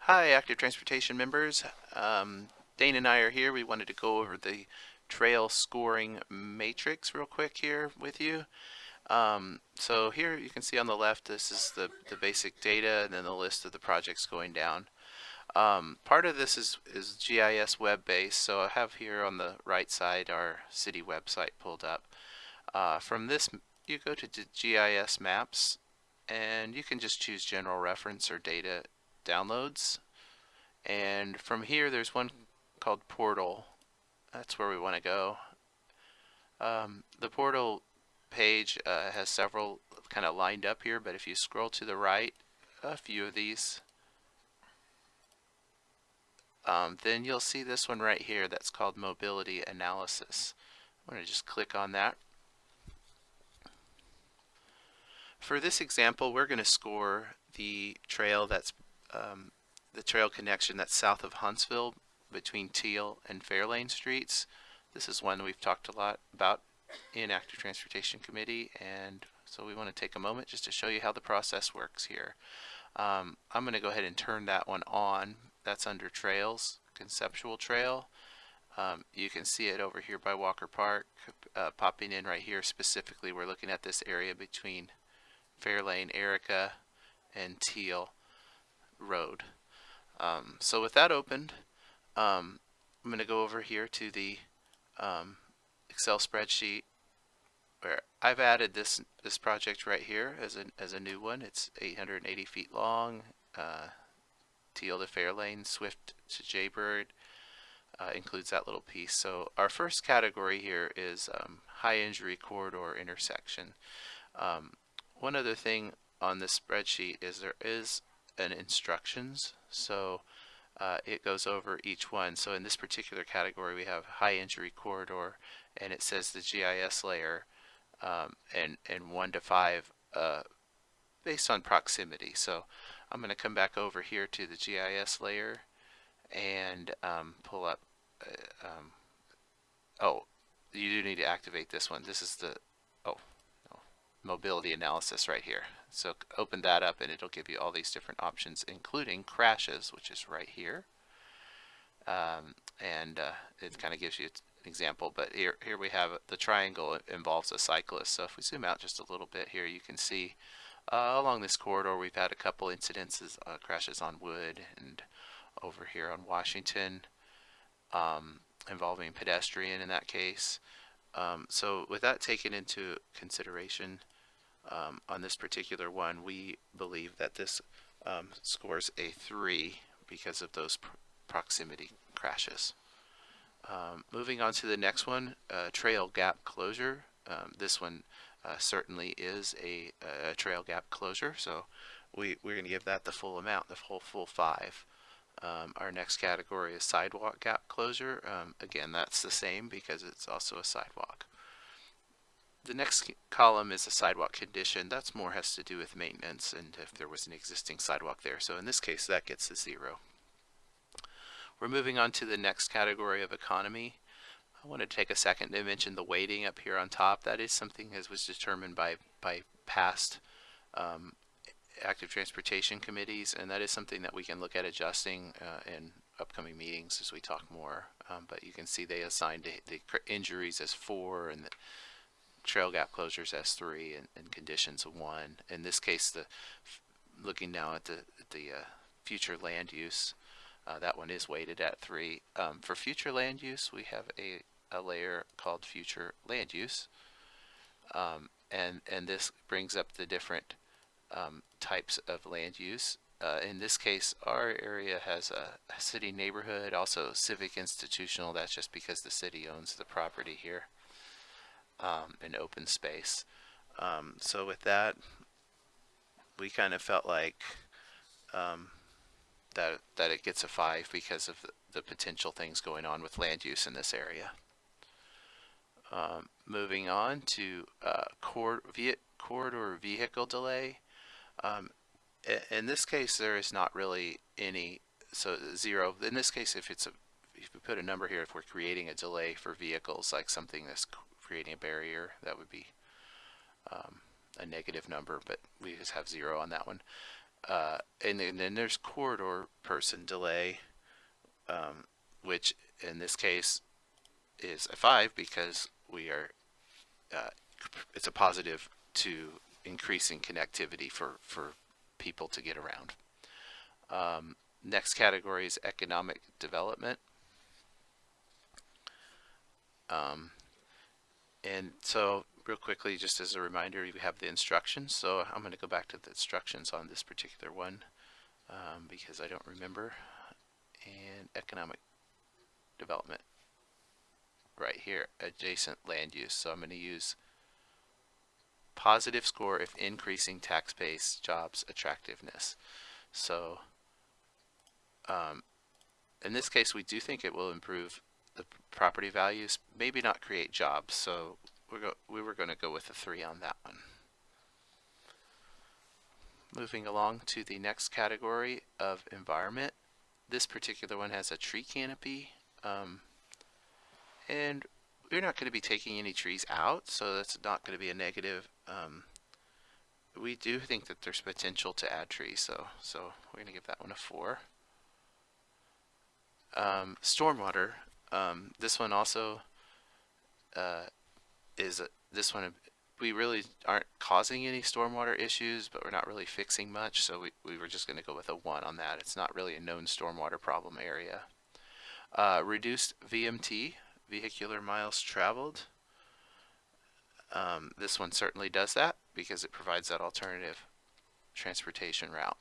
Hi, Active Transportation members. Dane and I are here. We wanted to go over the trail scoring matrix real quick here with you. So here you can see on the left, this is the basic data and then the list of the projects going down. Part of this is GIS web-based, so I have here on the right side our city website pulled up. From this, you go to GIS maps and you can just choose general reference or data downloads. And from here, there's one called Portal. That's where we want to go. The Portal page has several kind of lined up here, but if you scroll to the right, a few of these, then you'll see this one right here that's called Mobility Analysis. I'm going to just click on that. For this example, we're going to score the trail the trail connection that's south of Huntsville between Teal and Fairlane Streets. This is one we've talked a lot about in Active Transportation Committee, and so we want to take a moment just to show you how the process works here. I'm going to go ahead and turn that one on. That's under Trails, Conceptual Trail. You can see it over here by Walker Park, popping in right here. Specifically, we're looking at this area between Fairlane, Erica, and Teal Road. So with that opened, I'm going to go over here to the Excel spreadsheet where I've added this project right here as a new one. It's 880 feet long, Teal to Fairlane, Swift to Jaybird, includes that little piece. So our first category here is high injury corridor intersection. One other thing on this spreadsheet is there is an instructions, so it goes over each one. So in this particular category, we have high injury corridor, and it says the GIS layer, and 1 to 5 based on proximity. So I'm going to come back over here to the GIS layer and pull up. Oh, you do need to activate this one. This is the mobility analysis right here. So open that up and it'll give you all these different options, including crashes, which is right here. It kind of gives you an example, but here we have the triangle involves a cyclist. So if we zoom out just a little bit here, you can see along this corridor we've had a couple incidences, crashes on Wood and over here on Washington, involving pedestrian in that case. So with that taken into consideration, on this particular one, we believe that this scores a 3 because of those proximity crashes. Moving on to the next one, trail gap closure. This one certainly is a trail gap closure, so we're going to give that the full amount, the full 5. Our next category is sidewalk gap closure. Again, that's the same because it's also a sidewalk. The next column is a sidewalk condition. That's more has to do with maintenance and if there was an existing sidewalk there. So in this case, that gets a 0. We're moving on to the next category of economy. I want to take a second to mention the weighting up here on top. That is something that was determined by past active transportation committees, and that is something that we can look at adjusting in upcoming meetings as we talk more. But you can see they assigned the injuries as 4 and the trail gap closures as 3 and conditions of 1. In this case, looking now at the future land use, that one is weighted at 3. For future land use, we have a layer called future land use, and this brings up the different types of land use. In this case, our area has a city neighborhood, also civic institutional. That's just because the city owns the property here. An open space. So with that, we kind of felt like that it gets a 5 because of the potential things going on with land use in this area. Moving on to corridor vehicle delay. In this case, there is not really any, so 0. In this case, if we put a number here, if we're creating a delay for vehicles, like something that's creating a barrier, that would be a negative number, but we just have 0 on that one. And then there's corridor person delay, which in this case is a 5 because we are uh, it's a positive to increasing connectivity for people to get around. Next category is economic development. And so real quickly, just as a reminder, we have the instructions. So I'm going to go back to the instructions on this particular one because I don't remember. And economic development right here, adjacent land use. So I'm going to use positive score if increasing tax base, jobs, attractiveness. So in this case, we do think it will improve the property values, maybe not create jobs. So we were going to go with a 3 on that one. Moving along to the next category of environment. This particular one has a tree canopy, and we're not going to be taking any trees out, so that's not going to be a negative. We do think that there's potential to add trees, so we're going to give that one a 4. Stormwater. This one also this one. We really aren't causing any stormwater issues, but we're not really fixing much, so we were just going to go with a 1 on that. It's not really a known stormwater problem area. Reduced VMT, vehicular miles traveled. This one certainly does that because it provides that alternative transportation route.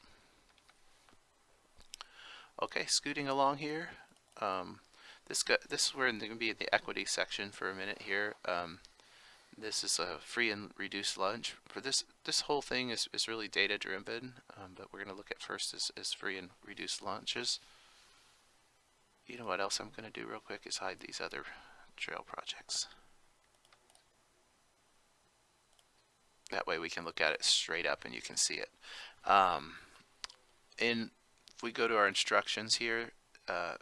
Okay, scooting along here. This is where we're going to be in the equity section for a minute here. This is a free and reduced lunch. For this whole thing is really data driven, but we're going to look at first is free and reduced lunches. You know what else I'm going to do real quick is hide these other trail projects. That way we can look at it straight up and you can see it. And if we go to our instructions here,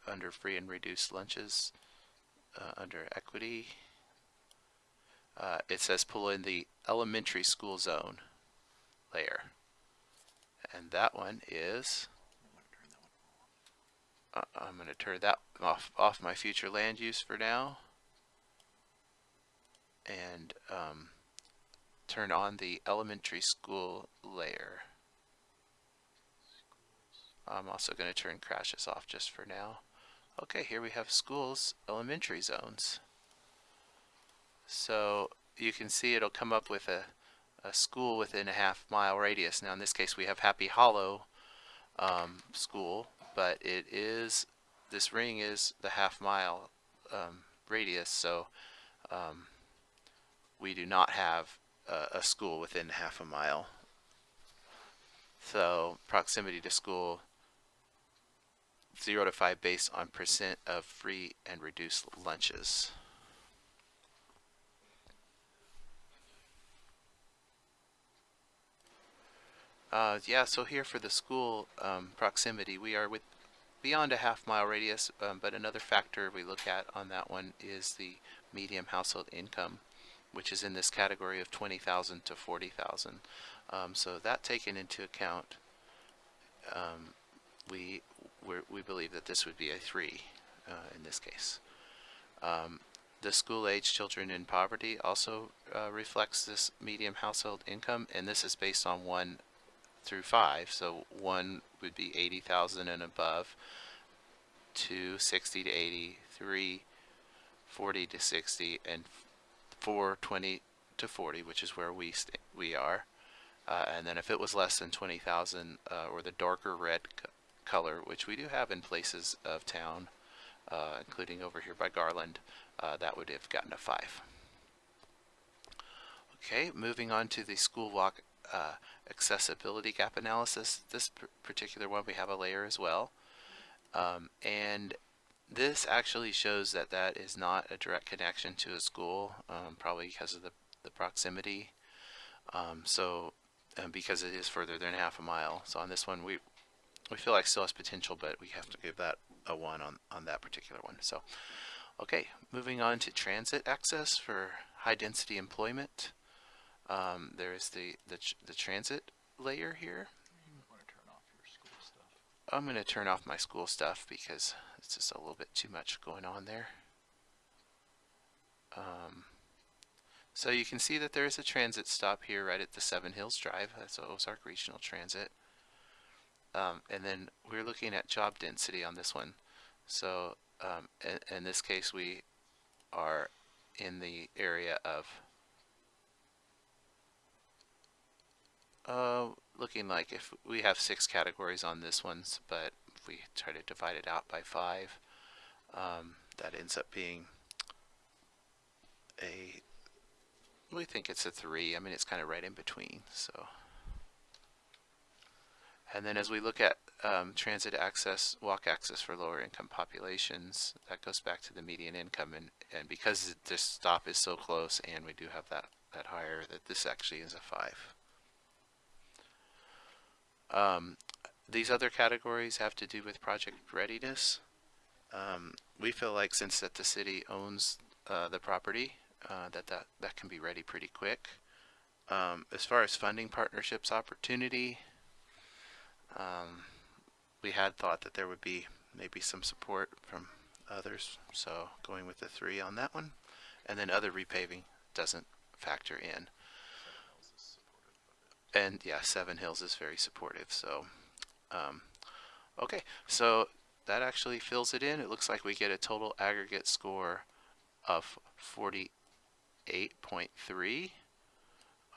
under free and reduced lunches, under equity, it says pull in the elementary school zone layer. And that one is, I'm going to turn that off my future land use for now. And turn on the elementary school layer. I'm also going to turn crashes off just for now. Okay, here we have schools, elementary zones. So you can see it'll come up with a school within a half-mile radius. Now in this case we have Happy Hollow school, but this ring is the half-mile radius, so we do not have a school within half a mile. So proximity to school 0 to 5 based on percent of free and reduced lunches. Yeah, so here for the school proximity, we are beyond a half-mile radius, but another factor we look at on that one is the median household income, which is in this category of 20,000 to 40,000. So that taken into account, we believe that this would be a 3 in this case. The school-age children in poverty also reflects this median household income, and this is based on 1 through 5. So 1 would be 80,000 and above, 2 60 to 80, 3 40 to 60, and 4 20 to 40, which is where we are. And then if it was less than 20,000, or the darker red color, which we do have in places of town, including over here by Garland, that would have gotten a 5. Okay, moving on to the school walk accessibility gap analysis. This particular one we have a layer as well, and this actually shows that that is not a direct connection to a school, probably because of the proximity. Because it is further than half a mile. So on this one, we feel like still has potential, but we have to give that a 1 on that particular one. So, okay, moving on to transit access for high density employment. There is the transit layer here. You might want to turn off I'm going to turn off my school stuff because it's just a little bit too much going on there. So you can see that there is a transit stop here right at the Seven Hills Drive. That's Ozark Regional Transit. And then we're looking at job density on this one. So in this case, we are in the area of looking like if we have 6 categories on this one, but if we try to divide it out by 5, that ends up being we think it's a 3. I mean, it's kind of right in between. So, and then as we look at transit access, walk access for lower income populations, that goes back to the median income, and because this stop is so close, and we do have that higher, that this actually is a 5. These other categories have to do with project readiness. We feel like since that the city owns the property, that can be ready pretty quick. As far as funding partnerships opportunity, we had thought that there would be maybe some support from others, so going with the 3 on that one. And then other repaving doesn't factor in. And yeah, Seven Hills is very supportive. So, okay, so that actually fills it in. It looks like we get a total aggregate score of 48.3.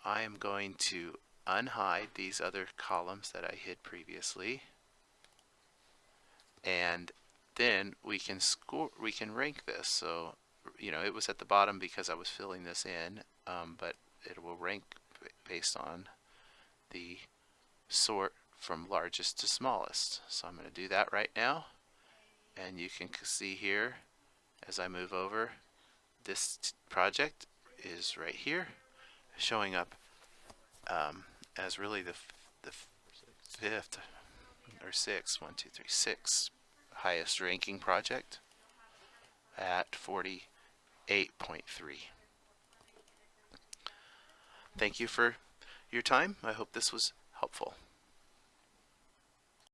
I am going to unhide these other columns that I hid previously, and then we can rank this. So, you know, it was at the bottom because I was filling this in, but it will rank based on the sort from largest to smallest. So I'm going to do that right now, and you can see here as I move over, this project is right here, showing up as really the 5th or 6th, 1, 2, 3, 6 highest ranking project at 48.3. Thank you for your time. I hope this was helpful.